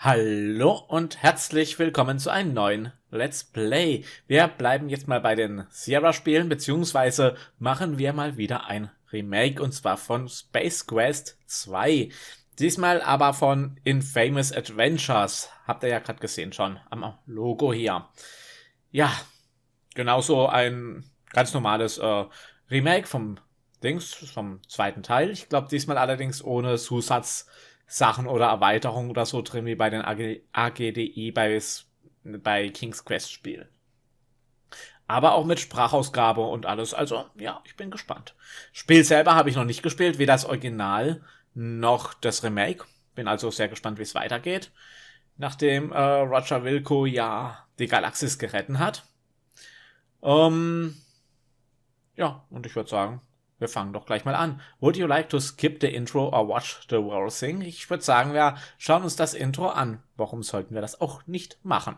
Hallo und herzlich willkommen zu einem neuen Let's Play. Wir bleiben jetzt mal bei den Sierra-Spielen, beziehungsweise machen wir mal wieder ein Remake, und zwar von Space Quest 2. Diesmal aber von Infamous Adventures. Habt ihr ja gerade gesehen schon am Logo hier. Ja, genauso ein ganz normales Remake vom zweiten Teil. Ich glaube diesmal allerdings ohne Zusatzsachen oder Erweiterungen oder so drin wie bei den AGDI bei King's Quest Spiel. Aber auch mit Sprachausgabe und alles. Also, ja, ich bin gespannt. Spiel selber habe ich noch nicht gespielt, weder das Original noch das Remake. Bin also sehr gespannt, wie es weitergeht. Nachdem Roger Wilco ja die Galaxis gerettet hat. Ja, und ich würde sagen, wir fangen doch gleich mal an. Would you like to skip the intro or watch the whole thing? Ich würde sagen, wir schauen uns das Intro an. Warum sollten wir das auch nicht machen?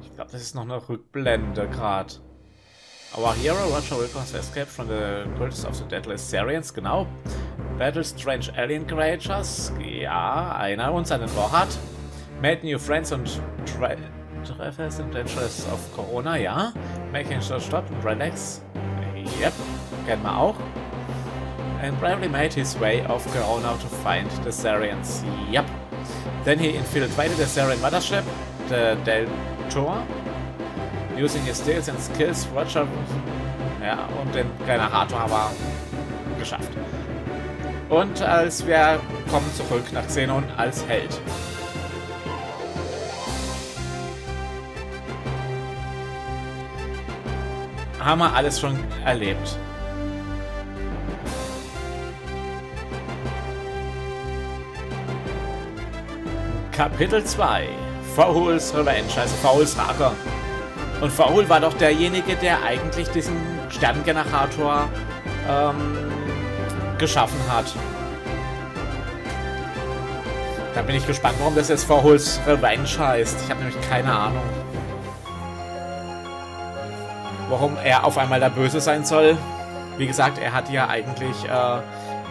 Ich glaube, das ist noch eine Rückblende gerade. Our hero Roger Wilco has escaped from the grasp of the deadly Sarians, genau. Battle strange alien creatures, ja, einer und seinen Vorhat. Made new friends and Treffers and Dangers of Corona, ja. Making sure stop and relax, yep, kennen wir auch. And bravely made his way off Corona to find the Sarians, yep. Then he infiltrated the Sarian mothership, the Deltor. Using his skills and skills, Roger, ja, und den Generator haben wir geschafft. Und als wir kommen zurück nach Xenon als Held. Haben wir alles schon erlebt. Kapitel 2. Fauls Revenge, also Fauls Rache. Und Faul war doch derjenige, der eigentlich diesen Sternengenerator geschaffen hat. Da bin ich gespannt, warum das jetzt Fauls Revenge heißt. Ich habe nämlich keine Ahnung. Warum er auf einmal der Böse sein soll. Wie gesagt, er hat ja eigentlich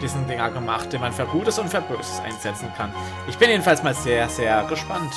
diesen Dinger gemacht, den man für Gutes und für Böses einsetzen kann. Ich bin jedenfalls mal sehr, sehr gespannt.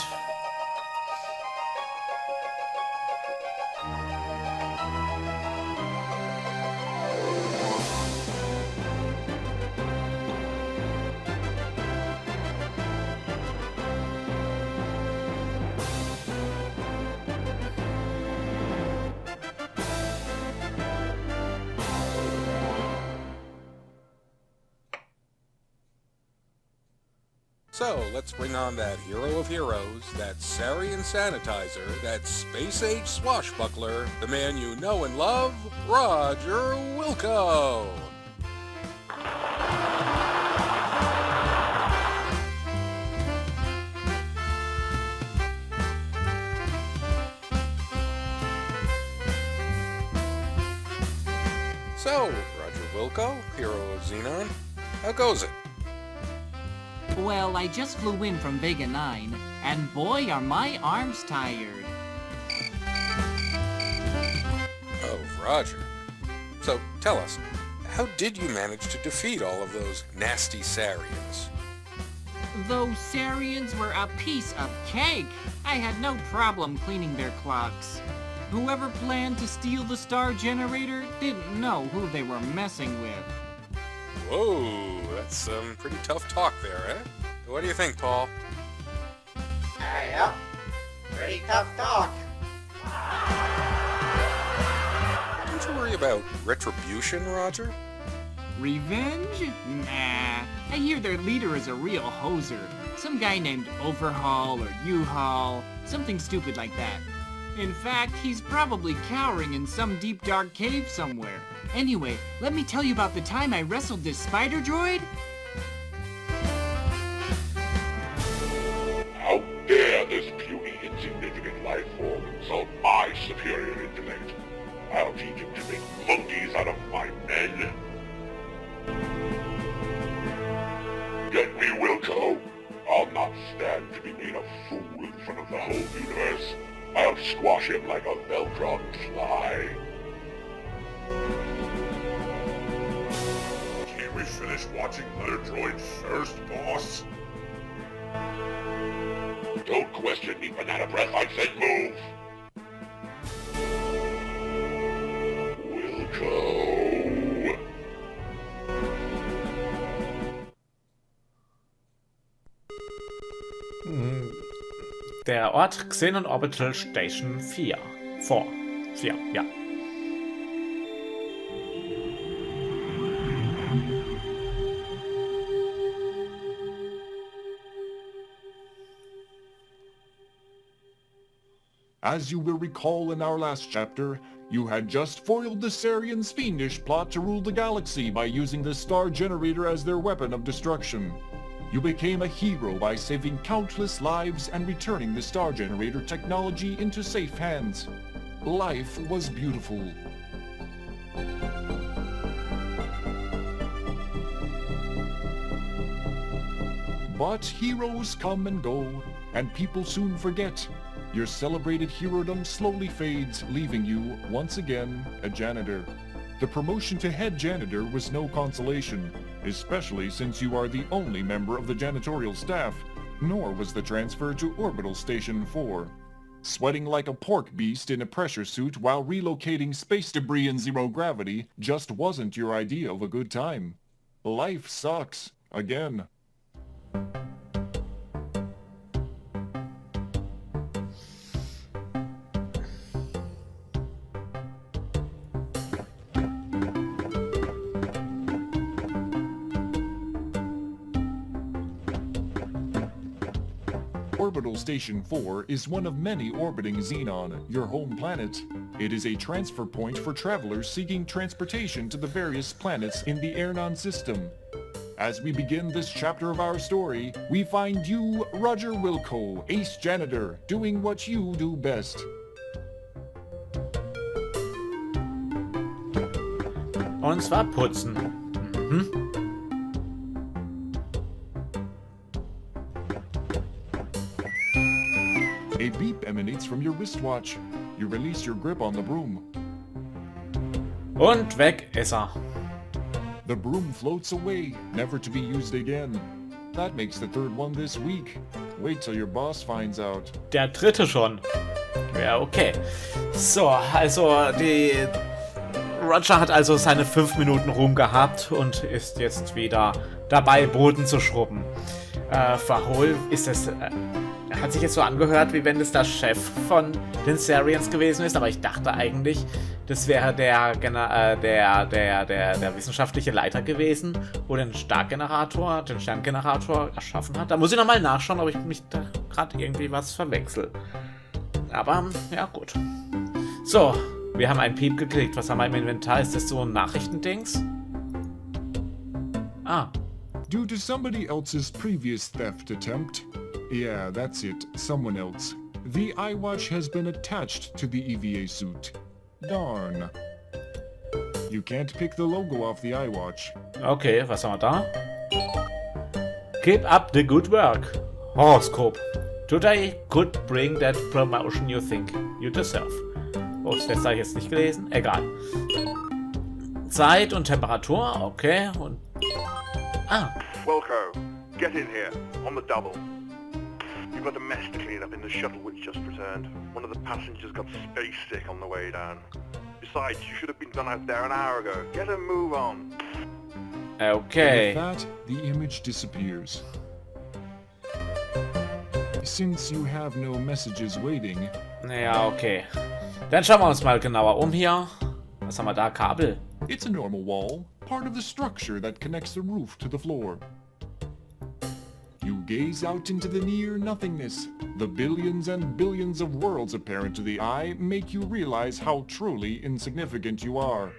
So, let's bring on that hero of heroes, that Sarian sanitizer, that space-age swashbuckler, the man you know and love, Roger Wilco! So, Roger Wilco, hero of Xenon, how goes it? Well, I just flew in from Vega 9, and boy are my arms tired. Oh, Roger. So, tell us, how did you manage to defeat all of those nasty Sarians? Those Sarians were a piece of cake. I had no problem cleaning their clocks. Whoever planned to steal the star generator didn't know who they were messing with. Whoa, that's some pretty tough talk there, eh? What do you think, Paul? Yep. Pretty tough talk. Don't you worry about retribution, Roger? Revenge? Nah. I hear their leader is a real hoser. Some guy named Overhaul or U-Haul. Something stupid like that. In fact, he's probably cowering in some deep dark cave somewhere. Anyway, let me tell you about the time I wrestled this spider droid. How dare this puny, insignificant life form insult my superior intellect? I'll teach him to make monkeys out of my men. Get me, Wilco. I'll not stand to be made a fool in front of the whole universe. I'll squash him like a Velcron fly. we finish watching Letter Droid first, boss? Don't question me, banana breath. I said move. Wilco. Der Ort Xenon Orbitalstation 4. 4, ja. As you will recall in our last chapter, you had just foiled the Sarians' fiendish plot to rule the galaxy by using the Star Generator as their weapon of destruction. You became a hero by saving countless lives and returning the Star Generator technology into safe hands. Life was beautiful. But heroes come and go, and people soon forget. Your celebrated herodom slowly fades, leaving you, once again, a janitor. The promotion to head janitor was no consolation, especially since you are the only member of the janitorial staff, nor was the transfer to Orbitalstation 4. Sweating like a pork beast in a pressure suit while relocating space debris in zero gravity just wasn't your idea of a good time. Life sucks, again. Orbitalstation 4 is one of many orbiting Xenon, your home planet. It is a transfer point for travelers seeking transportation to the various planets in the Airnon system. As we begin this chapter of our story, we find you, Roger Wilco, ace janitor, doing what you do best. Und zwar putzen. A beep emanates from your wristwatch. You release your grip on the broom. Und weg ist er. The broom floats away, never to be used again. That makes the third one this week. Wait till your boss finds out. Der dritte schon. Ja, okay. So, also die... Roger hat also seine 5 Minuten Ruhm gehabt und ist jetzt wieder dabei, Boden zu schrubben. Verhol ist es... hat sich jetzt so angehört, wie wenn es der Chef von den Sarians gewesen ist, aber ich dachte eigentlich, das wäre der wissenschaftliche Leiter gewesen, wo den Starkgenerator, den Sterngenerator erschaffen hat. Da muss ich nochmal nachschauen, ob ich mich da gerade irgendwie was verwechsel. Aber, ja gut. So, wir haben einen Piep gekriegt. Was haben wir im Inventar? Ist das so ein Nachrichtendings? Ah. Due to somebody else's previous theft attempt, yeah, that's it, someone else, the iWatch has been attached to the EVA suit. Darn. You can't pick the logo off the iWatch. Okay, was haben wir da? Keep up the good work. Horoskop. Today could bring that promotion you think you deserve. Oh, das letzte habe ich jetzt nicht gelesen. Egal. Zeit und Temperatur, okay. Und... Ah. Wilco, get in here, on the double. You've got a mess to clean up in the shuttle which just returned. One of the passengers got space sick on the way down. Besides, you should have been done out there an hour ago. Get a move on. Okay. With that, the image disappears. Since you have no messages waiting... Ja, okay. Dann schauen wir uns mal genauer um hier. Was haben wir da? Kabel. It's a normal wall, part of the structure that connects the roof to the floor. You gaze out into the near nothingness. The billions and billions of worlds apparent to the eye make you realize how truly insignificant you are.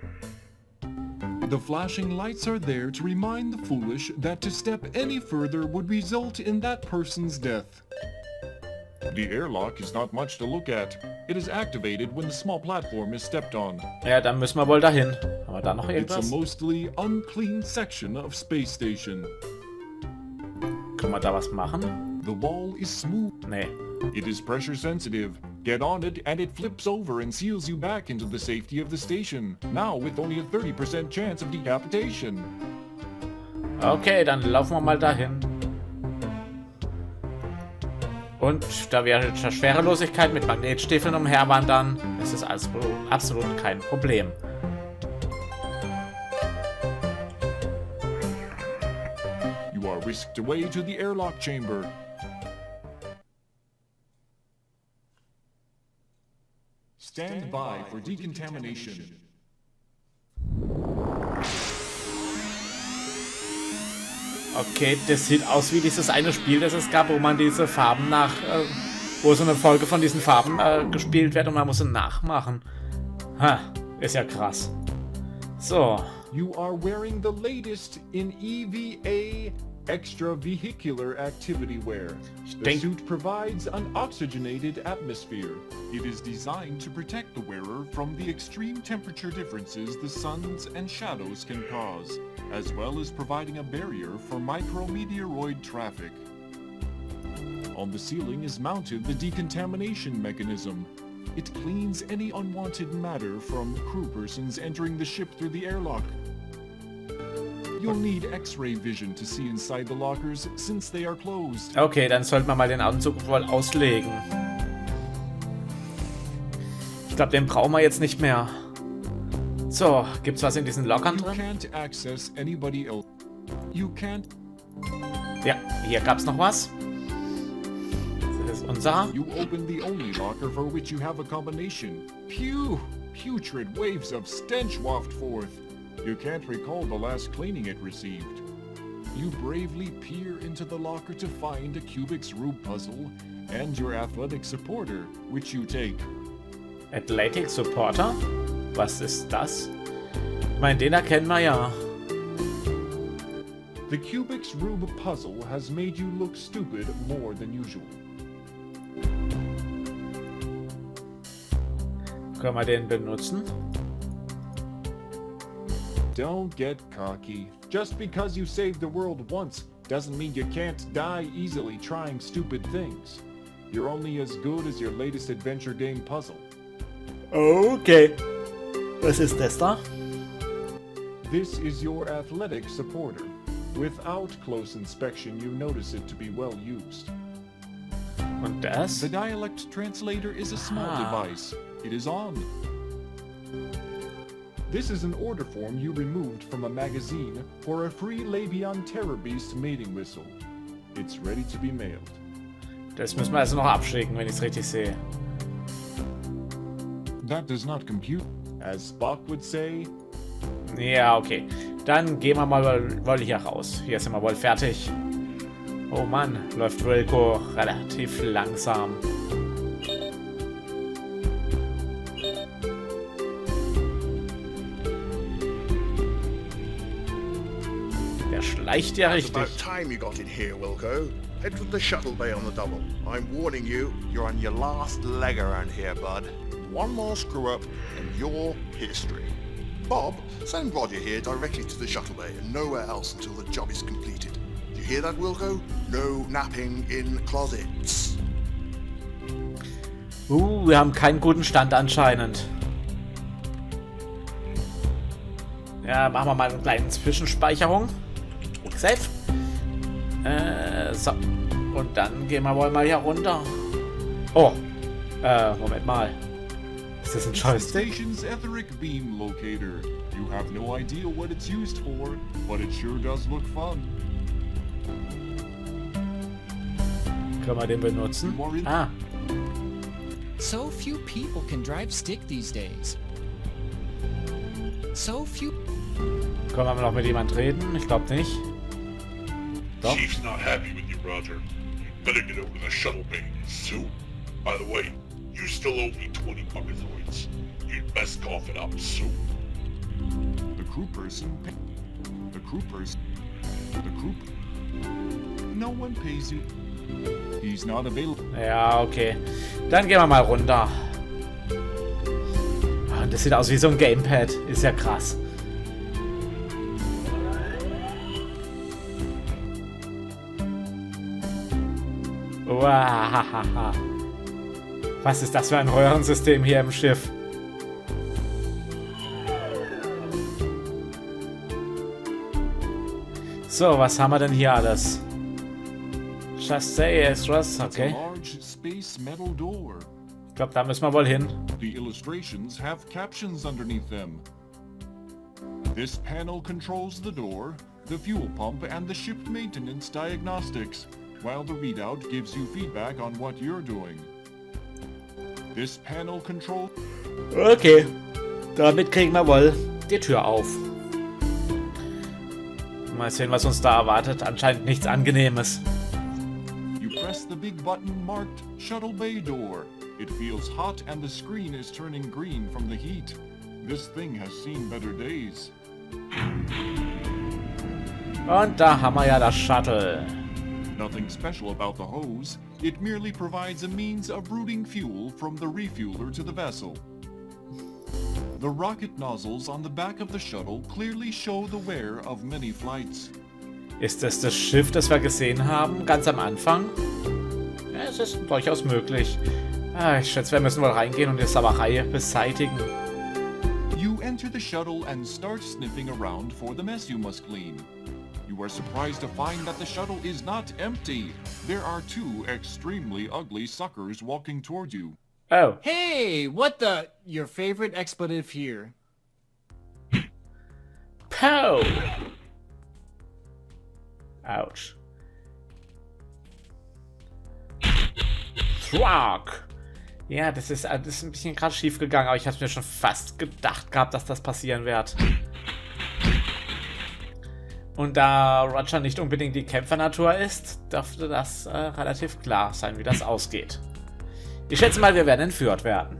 The flashing lights are there to remind the foolish that to step any further would result in that person's death. The airlock is not much to look at. It is activated when the small platform is stepped on. Ja, dann müssen wir wohl dahin. Haben wir da noch It's a irgendwas? mostly unclean section of Space Station. Können wir da was machen? The wall is smooth. Nee. It is pressure sensitive. Get on it and it flips over and seals you back into the safety of the station. Now with only a 30% chance of decapitation. Okay, dann laufen wir mal dahin. Und da wir mit der Schwerelosigkeit mit Magnetstiefeln umherwandern, ist es also absolut kein Problem. You are whisked away to the airlock chamber. Stand by for decontamination. Okay, das sieht aus wie dieses eine Spiel, das es gab, wo man diese Farben wo so eine Folge von diesen Farben gespielt wird und man muss sie nachmachen. Ha, ist ja krass. So. You are wearing the latest in EVA extravehicular activity wear. The suit provides an oxygenated atmosphere. It is designed to protect the wearer from the extreme temperature differences the suns and shadows can cause, as well as providing a barrier for micrometeoroid traffic. On the ceiling is mounted the decontamination mechanism. It cleans any unwanted matter from crew persons entering the ship through the airlock. You'll need X-ray vision to see inside the lockers since they are closed. Okay, dann sollten wir mal den Anzug wohl auslegen. Ich glaube, den brauchen wir jetzt nicht mehr. So, gibt's was in diesen Lockern You drin? can't access anybody else. You can't. Ja, hier gab's noch was. Das ist unser. You open the only locker for which you have a combination. Pew! Putrid waves of stench waft forth. You can't recall the last cleaning it received. You bravely peer into the locker to find a Kubik's Rube puzzle and your athletic supporter, which you take. Athletic Supporter? Was ist das? Ich meine, den erkennen wir ja. The Kubik's Rube puzzle has made you look stupid more than usual. Können wir den benutzen? Don't get cocky. Just because you saved the world once doesn't mean you can't die easily trying stupid things. You're only as good as your latest adventure game puzzle. Okay. Was ist das da? This is your athletic supporter. Without close inspection, you notice it to be well used. Und das? The dialect translator is a small device. It is on. This is an order form you removed from a magazine for a free Labion Terror Beast mating whistle. It's ready to be mailed. Das müssen wir also noch abschicken, wenn ich es richtig sehe. That does not compute. As Spock would say, Ja, okay. Dann gehen wir mal wohl hier raus. Hier sind wir wohl fertig. Oh Mann, läuft Wilco relativ langsam. Der schleicht ja It's about richtig. time you got in here, Wilco. Head to the shuttle bay on the double. I'm warning you, you're on your last leg around here, bud. One more screw up and you're history. Bob, send Roger here directly to the shuttle bay and nowhere else until the job is completed. Do you hear that, Wilco? No napping in closets. Wir haben keinen guten Stand anscheinend. Ja, machen wir mal eine kleine Zwischenspeicherung. Save. So. Und dann gehen wir wohl mal hier runter. Oh. Moment mal. Ist das ein Joystick? Station's etheric beam locator. You have no idea what it's used for, but it sure does look fun. Können wir den benutzen? Ah. So few people can drive stick these days. So few. Können wir noch mit jemand reden? Ich glaube nicht. Doch. Chief's not happy with you, Roger. You better get over to the shuttle bay soon. By the way, you still owe me 20 buckethoids. You'd best cough it up soon. The crew person. No one pays you. He's not available. Ja, okay. Dann gehen wir mal runter. Ah, das sieht aus wie so ein Gamepad. Ist ja krass. Uahahaha. Was ist das für ein Röhrensystem hier im Schiff? So, was haben wir denn hier alles? Just say it's was, It's a okay. large space metal door. Ich glaube, da müssen wir wohl hin. The illustrations have captions underneath them. This panel controls the door, the fuel pump, and the ship maintenance diagnostics, while the readout gives you feedback on what you're doing. This panel controls... Okay. Damit kriegen wir wohl die Tür auf. Mal sehen, was uns da erwartet. Anscheinend nichts Angenehmes. You press the big button marked Shuttle Bay Door. It feels hot and the screen is turning green from the heat. This thing has seen better days. Und da haben wir ja das Shuttle. Nothing special about the hose. It merely provides a means of routing fuel from the refueler to the vessel. The rocket nozzles on the back of the shuttle clearly show the wear of many flights. Ist es das Schiff, das wir gesehen haben, ganz am Anfang? Ja, es ist durchaus möglich. Ich schätze, wir müssen wohl reingehen und die Sauerei beseitigen. You enter the shuttle and start sniffing around for the mess you must clean. You are surprised to find that the shuttle is not empty. There are two extremely ugly suckers walking toward you. Oh. Hey, what the... Your favorite expletive here. Pow! Ouch. Throg! Ja, das ist ein bisschen gerade schief gegangen, aber ich habe mir schon fast gedacht gehabt, dass das passieren wird. Und da Roger nicht unbedingt die Kämpfernatur ist, dürfte das relativ klar sein, wie das ausgeht. Ich schätze mal, wir werden entführt werden.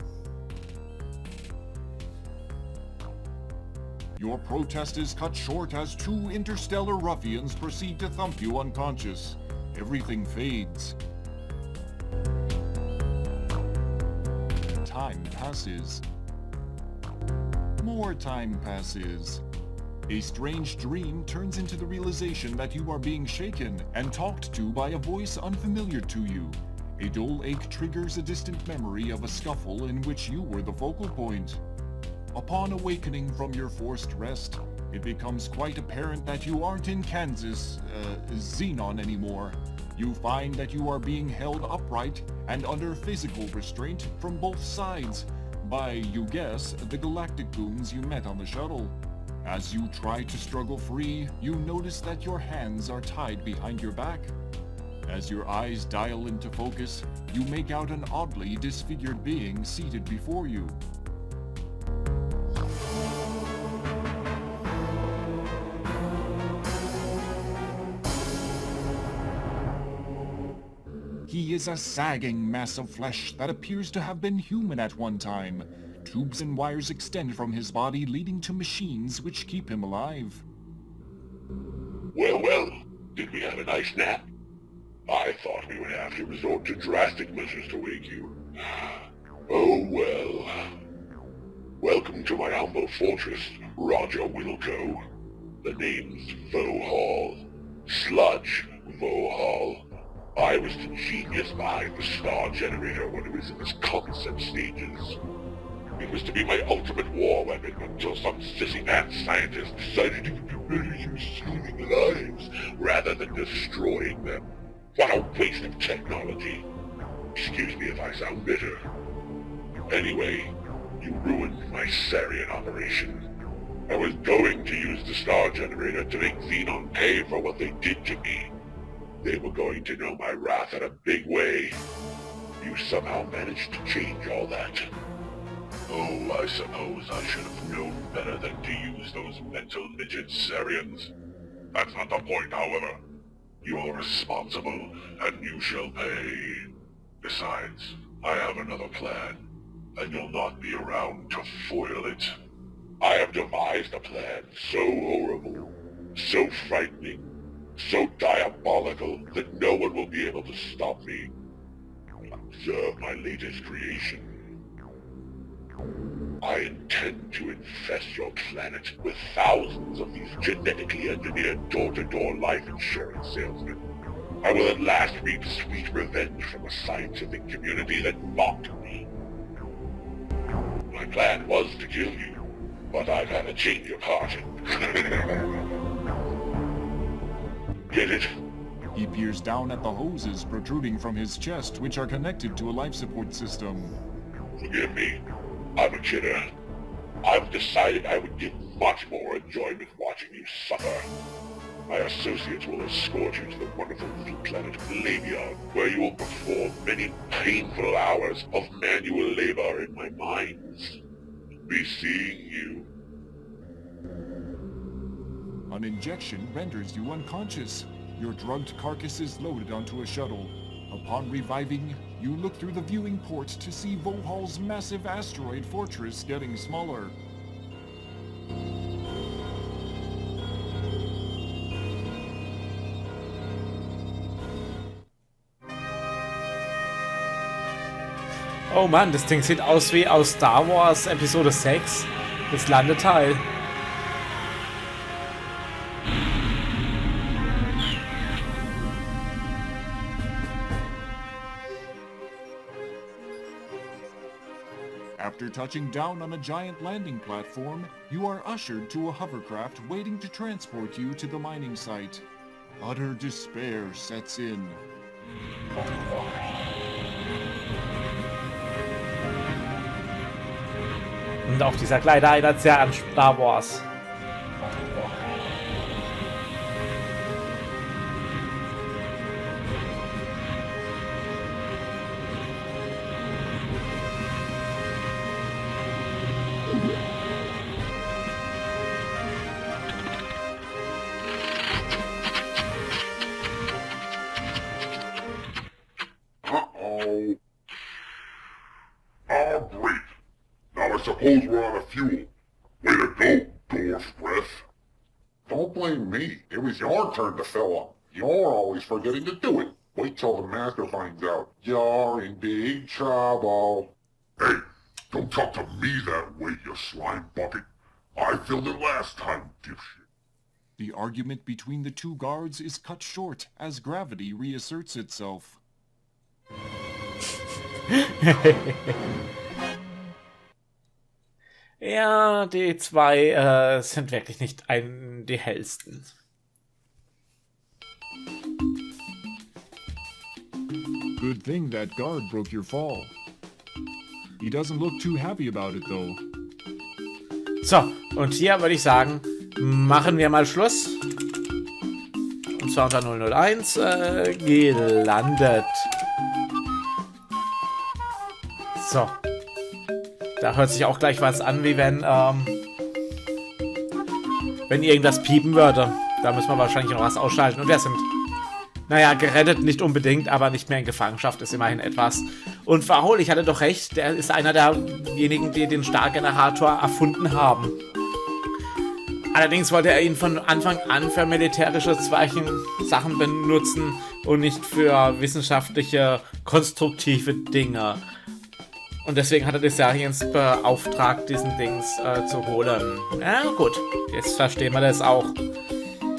Your protest is cut short as two interstellar ruffians proceed to thump you unconscious. Everything fades. Time passes. More time passes. A strange dream turns into the realization that you are being shaken and talked to by a voice unfamiliar to you. A dull ache triggers a distant memory of a scuffle in which you were the focal point. Upon awakening from your forced rest, it becomes quite apparent that you aren't in Kansas, Xenon anymore. You find that you are being held upright and under physical restraint from both sides by, you guess, the galactic goons you met on the shuttle. As you try to struggle free, you notice that your hands are tied behind your back. As your eyes dial into focus, you make out an oddly disfigured being seated before you. He is a sagging mass of flesh that appears to have been human at one time. Tubes and wires extend from his body, leading to machines which keep him alive. Well, did we have a nice nap? I thought we would have to resort to drastic measures to wake you. Oh well. Welcome to my humble fortress, Roger Wilco. The name's Vohall. Sludge Vohall. I was the genius behind the star generator when it was in its concept stages. It was to be my ultimate war weapon until some sissy-pants scientist decided it would be better used saving lives rather than destroying them. What a waste of technology. Excuse me if I sound bitter. Anyway, you ruined my Sarian operation. I was going to use the star generator to make Xenon pay for what they did to me. They were going to know my wrath in a big way. You somehow managed to change all that. Oh, I suppose I should have known better than to use those mental midget Sarians. That's not the point, however. You're responsible, and you shall pay. Besides, I have another plan, and you'll not be around to foil it. I have devised a plan so horrible, so frightening, so diabolical that no one will be able to stop me. Observe my latest creation. I intend to infest your planet with thousands of these genetically engineered door-to-door life insurance salesmen. I will at last reap sweet revenge from a scientific community that mocked me. My plan was to kill you, but I've had a change of heart. Get it? He peers down at the hoses protruding from his chest, which are connected to a life support system. Forgive me. I'm a kidder. I've decided I would get much more enjoyment watching you suffer. My associates will escort you to the wonderful little planet Labia, where you will perform many painful hours of manual labor in my mines. Be seeing you. An injection renders you unconscious. Your drugged carcass is loaded onto a shuttle. Upon reviving, you look through the viewing port to see Vohal's massive asteroid fortress getting smaller. Oh Mann, das Ding sieht aus wie aus Star Wars Episode 6. Das Landeteil. After touching down on a giant landing platform, you are ushered to a hovercraft waiting to transport you to the mining site. Utter despair sets in. Und auch dieser Kleider erinnert sehr an Star Wars. Uh-oh. Oh, great. Now I suppose we're out of fuel. Way to go, dwarf breath. Don't blame me. It was your turn to fill up. You're always forgetting to do it. Wait till the master finds out. You're in big trouble. Hey, don't talk to me that way, you slime bucket. I filled it last time, dipshit. The argument between the two guards is cut short as gravity reasserts itself. Ja, die zwei sind wirklich nicht die hellsten. Good thing that guard broke your fall. He doesn't look too happy about it though. So, und hier würde ich sagen, machen wir mal Schluss. Und zwar unter 001 gelandet. So. Da hört sich auch gleich was an, wie wenn irgendwas piepen würde. Da müssen wir wahrscheinlich noch was ausschalten. Und wir sind, naja, gerettet nicht unbedingt, aber nicht mehr in Gefangenschaft ist immerhin etwas. Und Verhol, ich hatte doch recht, der ist einer derjenigen, die den Stargenerator erfunden haben. Allerdings wollte er ihn von Anfang an für militärische Sachen benutzen und nicht für wissenschaftliche, konstruktive Dinge. Und deswegen hat er die Sarians beauftragt, diesen Dings zu holen. Ja, gut. Jetzt verstehen wir das auch.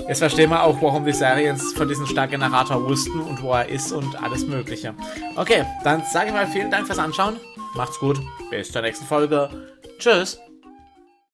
Jetzt verstehen wir auch, warum die Sarians von diesem Stargenerator wussten und wo er ist und alles Mögliche. Okay, dann sage ich mal vielen Dank fürs Anschauen. Macht's gut. Bis zur nächsten Folge. Tschüss.